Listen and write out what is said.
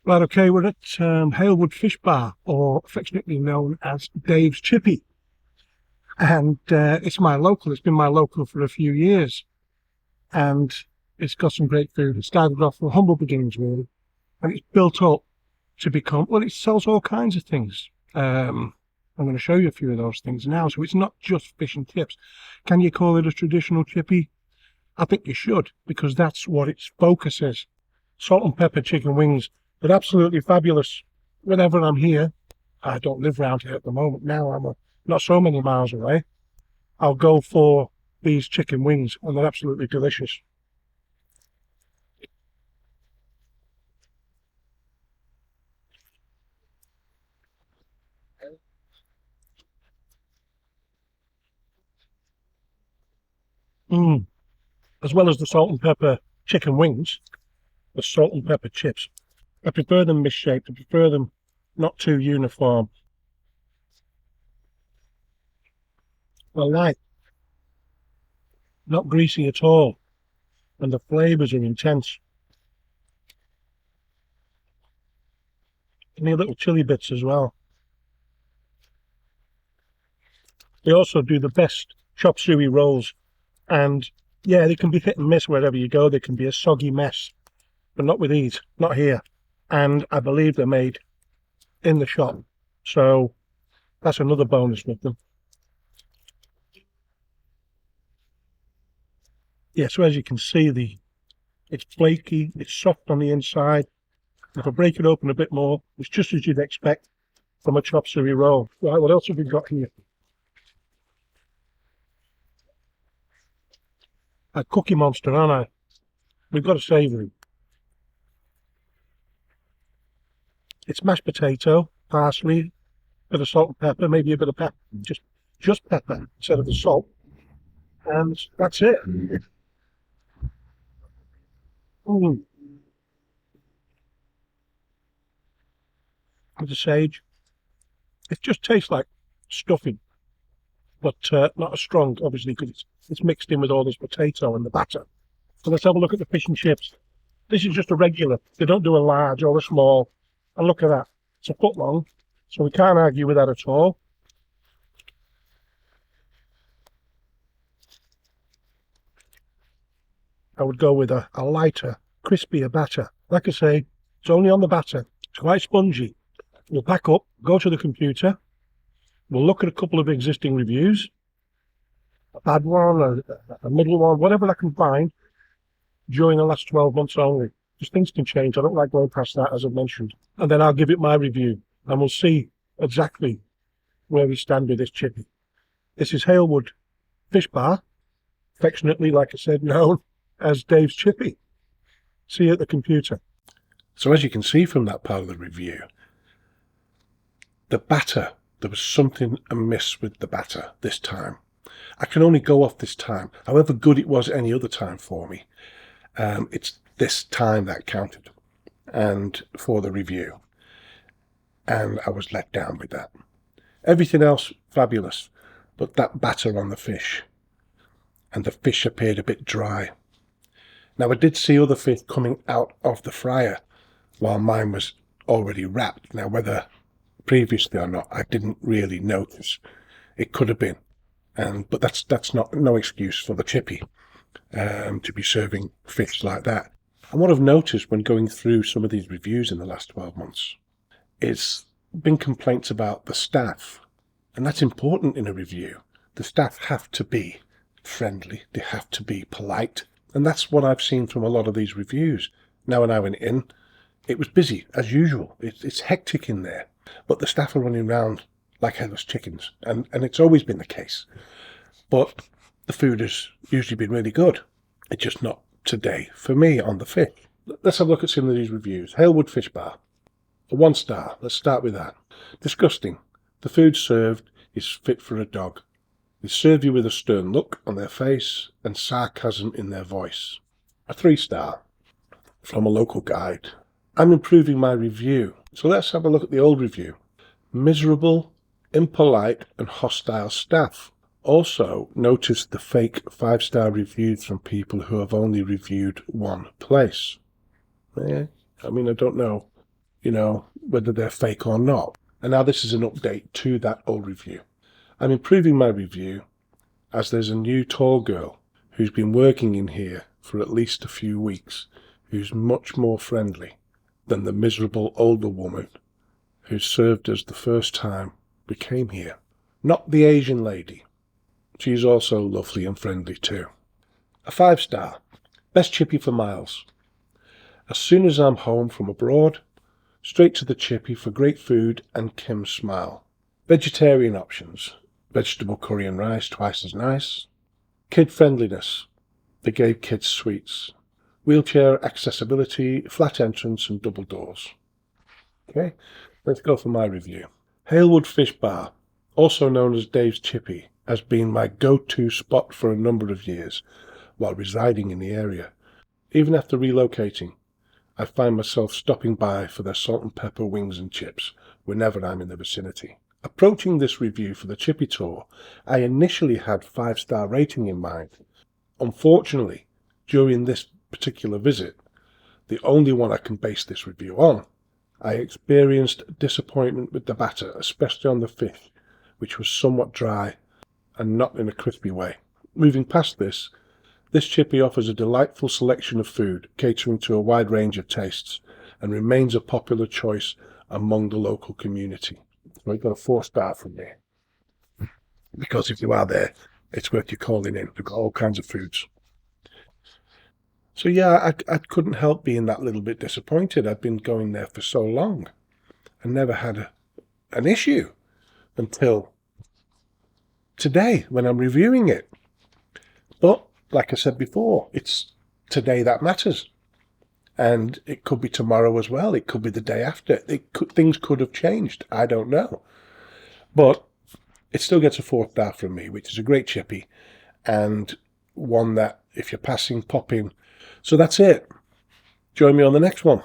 Right, okay, we're at Halewood Fish Bar, or affectionately known as Dave's Chippy. And it's my local. It's been my local for a few years. And it's got some great food. It started off from humble beginnings, really. And it's built up to become, well, it sells all kinds of things. I'm going to show you a few of those things now. So it's not just fish and chips. Can you call it a traditional chippy? I think you should, because that's what its focus is. Salt and pepper chicken wings. They're absolutely fabulous. Whenever I'm here, I don't live round here at the moment. Now not so many miles away. I'll go for these chicken wings, and they're absolutely delicious. Mm. As well as the salt and pepper chicken wings, the salt and pepper chips. I prefer them misshaped. I prefer them not too uniform. They're light, not greasy at all, and the flavours are intense. Any little chili bits as well. They also do the best chop suey rolls, and yeah, they can be hit and miss wherever you go. They can be a soggy mess, but not with these, not here. And I believe they're made in the shop, so that's another bonus with them. Yeah, so as you can see, it's flaky, it's soft on the inside. If I break it open a bit more, it's just as you'd expect from a chop suey roll. Right, what else have we got here? A Cookie Monster, aren't I? We've got a savoury. It's mashed potato, parsley, bit of salt and pepper, maybe a bit of pepper, just pepper instead of the salt, and that's it. Mm. With the sage, it just tastes like stuffing, but not as strong, obviously, because it's mixed in with all this potato and the batter. So let's have a look at the fish and chips. This is just a regular. They don't do a large or a small. And look at that. It's a foot long, so we can't argue with that at all. I would go with a lighter, crispier batter. Like I say, it's only on the batter. It's quite spongy. We'll pack up, go to the computer. We'll look at a couple of existing reviews. A bad one, a middle one, whatever I can find during the last 12 months only. Because things can change. I don't like going past that, as I've mentioned. And then I'll give it my review, and we'll see exactly where we stand with this chippy. This is Halewood Fish Bar, affectionately, like I said, known as Dave's Chippy. See you at the computer. So as you can see from that part of the review, the batter, there was something amiss with the batter this time. I can only go off this time, however good it was any other time for me. It's this time that counted, and for the review. And I was let down with that. Everything else, fabulous, but that batter on the fish, and the fish appeared a bit dry. Now, I did see other fish coming out of the fryer while mine was already wrapped. Now, whether previously or not, I didn't really notice. It could have been, but that's not no excuse for the chippy to be serving fish like that. And what I've noticed when going through some of these reviews in the last 12 months, it's been complaints about the staff, and that's important in a review. The staff have to be friendly, they have to be polite, and that's what I've seen from a lot of these reviews. Now, when I went in, it was busy as usual. It's hectic in there, but the staff are running around like headless chickens, and it's always been the case. But the food has usually been really good. It's just not today for me on the fish. Let's have a look at some of these reviews. Halewood Fish Bar, a 1 star. Let's start with that. Disgusting. The food served is fit for a dog. They serve you with a stern look on their face and sarcasm in their voice. A 3 star from a local guide. I'm improving my review. So let's have a look at the old review. Miserable, impolite and hostile staff. Also, notice the fake 5-star reviews from people who have only reviewed one place. I mean, I don't know you know, whether they're fake or not. And now this is an update to that old review. I'm improving my review as there's a new tall girl who's been working in here for at least a few weeks, who's much more friendly than the miserable older woman who served us the first time we came here. Not the Asian lady. She's also lovely and friendly too. A 5-star. Best chippy for miles. As soon as I'm home from abroad, straight to the chippy for great food and Kim's smile. Vegetarian options. Vegetable curry and rice, twice as nice. Kid friendliness. They gave kids sweets. Wheelchair accessibility, flat entrance and double doors. Okay, let's go for my review. Halewood Fish Bar, also known as Dave's Chippy, has been my go-to spot for a number of years while residing in the area. Even after relocating, I find myself stopping by for their salt and pepper wings and chips whenever I'm in the vicinity. Approaching this review for the Chippy Tour, I initially had 5-star rating in mind. Unfortunately, during this particular visit, the only one I can base this review on, I experienced disappointment with the batter, especially on the fifth, which was somewhat dry and not in a crispy way. Moving past this chippy offers a delightful selection of food, catering to a wide range of tastes, and remains a popular choice among the local community. So I got a 4-star from me, because if you are there, it's worth you calling in. They've got all kinds of foods. So yeah, I couldn't help being that little bit disappointed. I'd been going there for so long and never had an issue until today when I'm reviewing it. But like I said before, it's today that matters. And it could be tomorrow as well. It could be the day after. Things could have changed. I don't know. But it still gets a 4-star from me, which is a great chippy and one that if you're passing, pop in. So that's it. Join me on the next one.